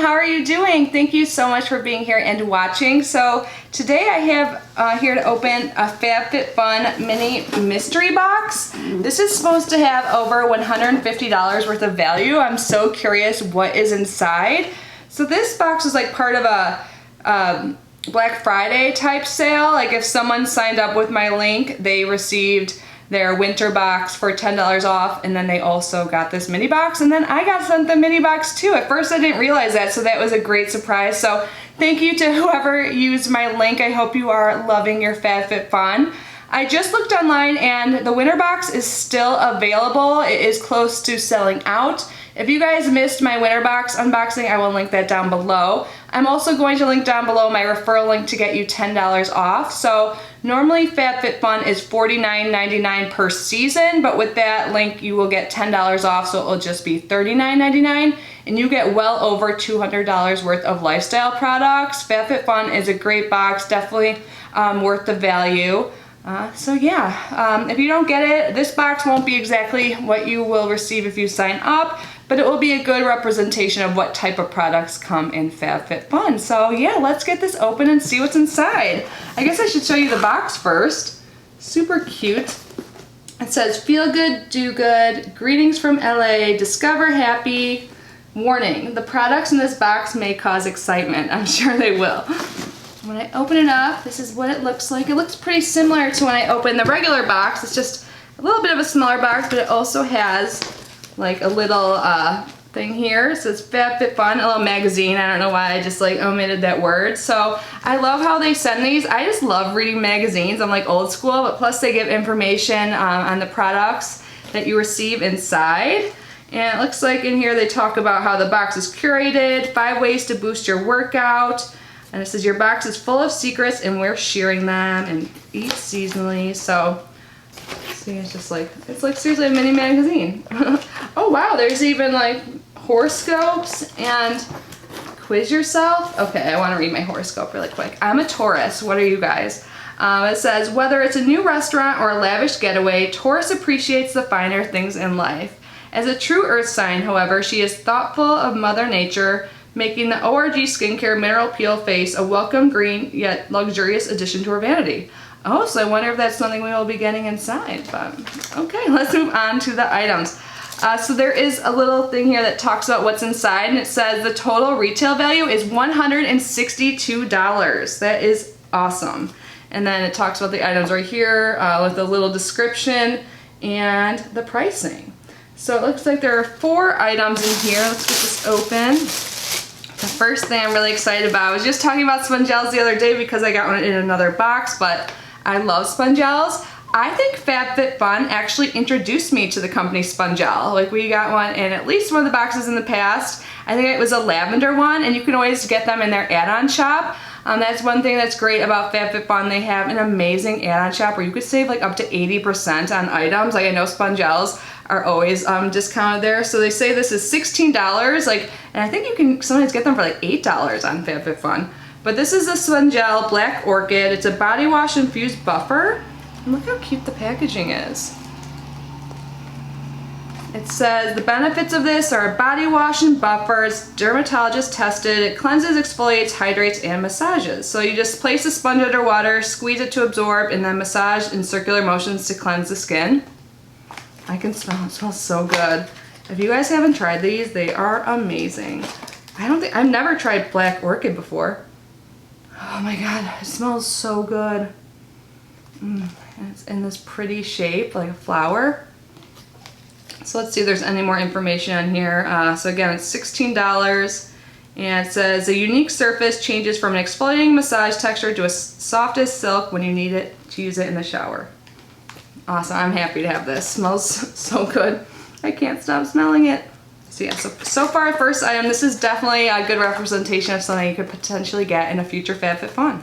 how are you doing? Thank you so much for being here and watching. So today I have here to open a FabFitFun mini mystery box. This is supposed to have over $150 worth of value. I'm so curious what is inside. So this box is like part of a Black Friday type sale. Like if someone signed up with my link, they received their winter box for $10 off, and then they also got this mini box, and then I got sent the mini box too. At first I didn't realize that, so that was a great surprise. So thank you to whoever used my link. I hope you are loving your FabFitFun. I just looked online and the winter box is still available. It is close to selling out. If you guys missed my winter box unboxing, I will link that down below. I'm also going to link down below my referral link to get you $10 off. So normally FabFitFun is $49.99 per season, but with that link you will get $10 off, so it will just be $39.99, and you get well over $200 worth of lifestyle products. FabFitFun is a great box, definitely worth the value. So yeah, if you don't get it, this box won't be exactly what you will receive if you sign up, but it will be a good representation of what type of products come in FabFitFun. So yeah, let's get this open and see what's inside. I guess I should show you the box first. Super cute. It says, feel good, do good, greetings from LA, discover happy. Warning, the products in this box may cause excitement. I'm sure they will. When I open it up, this is what it looks like. It looks pretty similar to when I open the regular box. It's just a little bit of a smaller box, but it also has like a little thing here. It says FabFitFun, a little magazine. I don't know why I just like omitted that word. So I love how they send these. I just love reading magazines. I'm like old school, but plus they give information on the products that you receive inside. And it looks like in here they talk about how the box is curated, 5 ways to boost your workout. And it says your box is full of secrets and we're sharing them and eat seasonally. So see, it's like seriously a mini magazine. Oh wow, there's even like horoscopes and quiz yourself. Okay, I want to read my horoscope really quick. I'm a Taurus. What are you guys? It says, whether it's a new restaurant or a lavish getaway, Taurus appreciates the finer things in life. As a true earth sign, however, she is thoughtful of Mother Nature, making the ORG Skincare Mineral Peel Face a welcome green yet luxurious addition to her vanity. Oh, so I wonder if that's something we will be getting inside. But okay, let's move on to the items. So there is a little thing here that talks about what's inside, and it says the total retail value is $162. That is awesome. And then it talks about the items right here with a little description and the pricing. So it looks like there are 4 items in here. Let's get this open. The first thing I'm really excited about, I was just talking about Spongels the other day because I got one in another box, but I love Spongels. I think FabFitFun actually introduced me to the company Spongel. Like we got one in at least one of the boxes in the past. I think it was a lavender one, and you can always get them in their add-on shop. That's one thing that's great about FabFitFun. They have an amazing add-on shop where you could save like up to 80% on items. Like I know Spongels are always discounted there. So they say this is $16, like, and I think you can sometimes get them for like $8 on FabFitFun. But this is a Spongel Black Orchid. It's a body wash infused buffer. And look how cute the packaging is. It says the benefits of this are a body wash and buffer. It's dermatologist tested. It cleanses, exfoliates, hydrates, and massages. So you just place a sponge under water, squeeze it to absorb, and then massage in circular motions to cleanse the skin. I can smell it. It smells so good. If you guys haven't tried these, they are amazing. I've never tried Black Orchid before. Oh my god, it smells so good. And it's in this pretty shape, like a flower. So let's see if there's any more information on here. So again, it's $16, and it says a unique surface changes from an exfoliating massage texture to a soft as silk when you need it to use it in the shower. Awesome, I'm happy to have this. Smells so good. I can't stop smelling it. So yeah, so far first item, this is definitely a good representation of something you could potentially get in a future FabFitFun.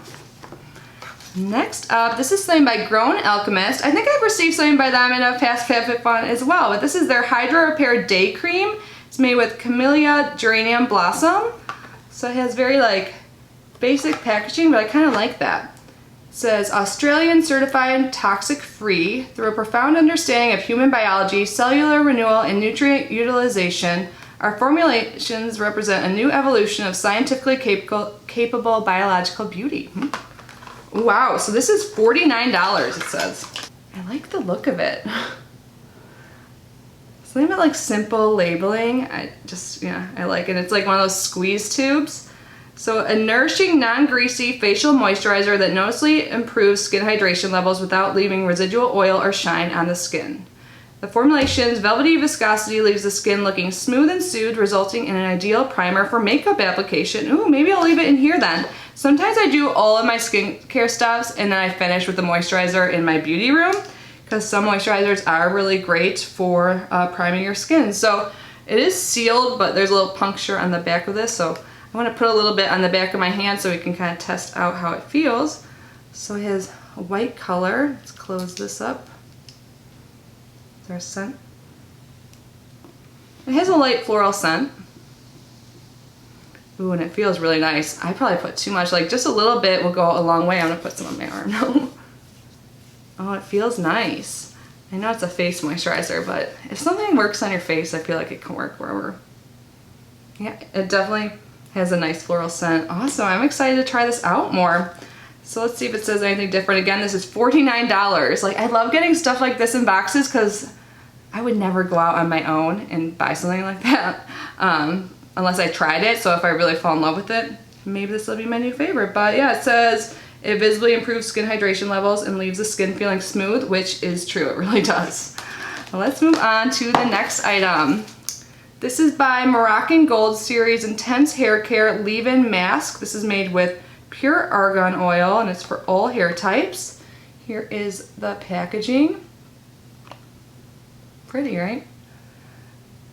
Next up, this is something by Grown Alchemist. I think I've received something by them in a past FabFitFun as well, but this is their Hydro Repair Day Cream. It's made with Camellia Geranium Blossom. So it has very like basic packaging, but I kind of like that. It says Australian certified toxic free through a profound understanding of human biology, cellular renewal, and nutrient utilization. Our formulations represent a new evolution of scientifically capable biological beauty. Wow, so this is $49, it says. I like the look of it. Something about like simple labeling. I like it. It's like one of those squeeze tubes. So a nourishing, non-greasy facial moisturizer that noticeably improves skin hydration levels without leaving residual oil or shine on the skin. The formulation's velvety viscosity leaves the skin looking smooth and soothed, resulting in an ideal primer for makeup application. Ooh, maybe I'll leave it in here then. Sometimes I do all of my skincare stuffs and then I finish with the moisturizer in my beauty room, because some moisturizers are really great for priming your skin. So it is sealed, but there's a little puncture on the back of this, so I want to put a little bit on the back of my hand so we can kind of test out how it feels. So it has a white color. Let's close this up. Is there a scent? It has a light floral scent. Ooh, and it feels really nice. I probably put too much, like just a little bit will go a long way. I'm gonna put some on my arm now. Oh, it feels nice. I know it's a face moisturizer, but if something works on your face, I feel like it can work wherever. Yeah, it definitely has a nice floral scent. Awesome, I'm excited to try this out more. So let's see if it says anything different. Again, this is $49. Like, I love getting stuff like this in boxes because I would never go out on my own and buy something like that unless I tried it. So if I really fall in love with it, maybe this will be my new favorite. But yeah, it says it visibly improves skin hydration levels and leaves the skin feeling smooth, which is true, it really does. Well, let's move on to the next item. This is by Moroccan Gold Series Intense Hair Care Leave-In Mask. This is made with pure argan oil and it's for all hair types. Here is the packaging. Pretty, right?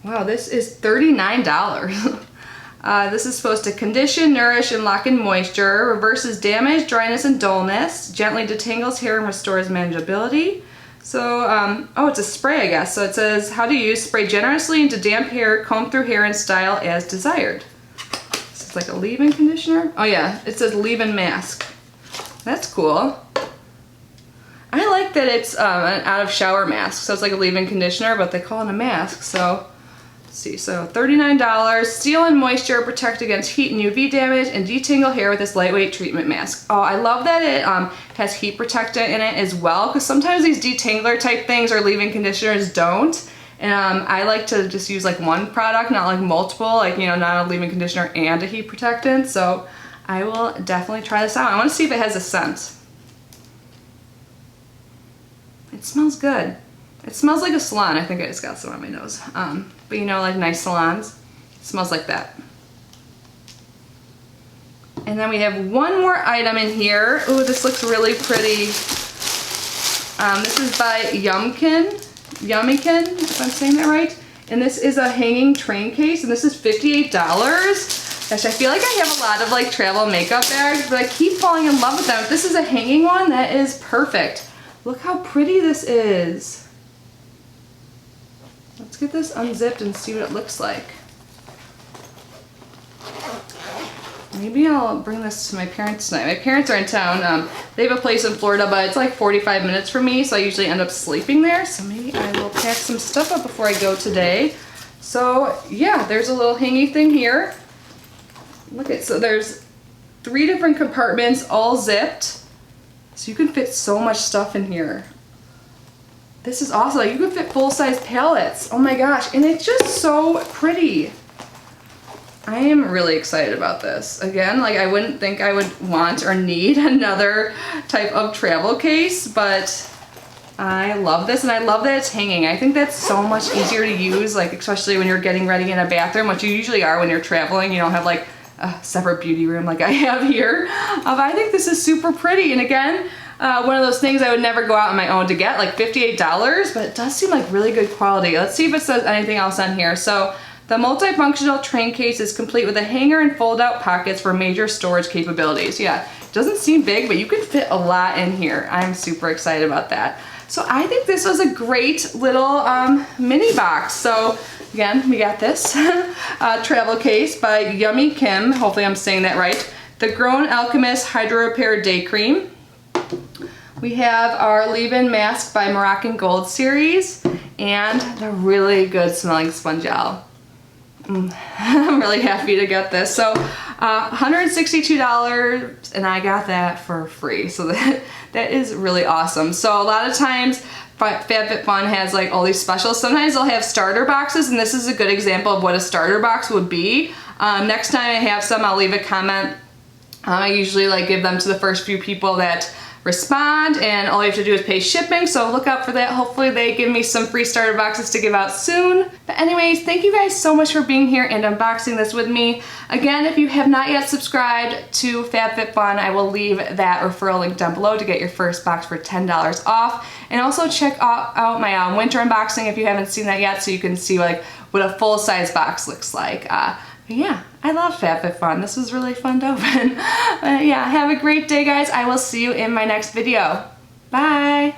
Wow, this is $39. This is supposed to condition, nourish, and lock in moisture, reverses damage, dryness, and dullness, gently detangles hair and restores manageability. So, oh, it's a spray, I guess. So it says how to use: spray generously into damp hair, comb through hair, and style as desired. This is like a leave-in conditioner. Oh yeah, it says leave-in mask. That's cool. I like that it's an out-of-shower mask. So it's like a leave-in conditioner, but they call it a mask. So let's see, so $39. Seal and moisture, protect against heat and UV damage, and detangle hair with this lightweight treatment mask. Oh, I love that it has heat protectant in it as well, because sometimes these detangler type things or leave-in conditioners don't. And I like to just use like one product, not like multiple, like, you know, not a leave-in conditioner and a heat protectant. So I will definitely try this out. I want to see if it has a scent. It smells good. It smells like a salon. I think I just got some on my nose. But you know, like nice salons, it smells like that. And then we have one more item in here. Ooh, this looks really pretty. This is by Yummkin, if I'm saying that right. And this is a hanging train case, and this is $58. Gosh, I feel like I have a lot of like travel makeup bags, but I keep falling in love with them. If this is a hanging one, that is perfect. Look how pretty this is. Let's get this unzipped and see what it looks like. Maybe I'll bring this to my parents tonight. My parents are in town. They have a place in Florida, but it's like 45 minutes from me, so I usually end up sleeping there. So maybe I will pack some stuff up before I go today. So yeah, there's a little hangy thing here. Look at, so there's 3 different compartments, all zipped. So you can fit so much stuff in here. This is awesome. Like, you can fit full-size palettes. Oh my gosh, and it's just so pretty. I am really excited about this. Again, like, I wouldn't think I would want or need another type of travel case, but I love this, and I love that it's hanging. I think that's so much easier to use, like, especially when you're getting ready in a bathroom, which you usually are when you're traveling. You don't have like a separate beauty room like I have here. But I think this is super pretty, and again, one of those things I would never go out on my own to get, like $58, but it does seem like really good quality. Let's see if it says anything else on here. So the multifunctional train case is complete with a hanger and fold-out pockets for major storage capabilities. Yeah, it doesn't seem big, but you can fit a lot in here. I'm super excited about that. So I think this was a great little mini box. So again, we got this travel case by Yummkin. Hopefully I'm saying that right. The Grown Alchemist Hydro Repair Day Cream. We have our leave-in mask by Moroccan Gold Series and the really good smelling sponge gel. I'm really happy to get this. So $162, and I got that for free. So that is really awesome. So a lot of times FabFitFun has like all these specials. Sometimes they'll have starter boxes, and this is a good example of what a starter box would be. Next time I have some, I'll leave a comment. I usually like give them to the first few people that respond, and all you have to do is pay shipping, so look out for that. Hopefully they give me some free starter boxes to give out soon. But anyways, thank you guys so much for being here and unboxing this with me. Again, if you have not yet subscribed to FabFitFun, I will leave that referral link down below to get your first box for $10 off. And also check out my winter unboxing if you haven't seen that yet, so you can see like what a full-size box looks like. But yeah, I love FabFitFun. This was really fun to open. Yeah, have a great day, guys. I will see you in my next video. Bye.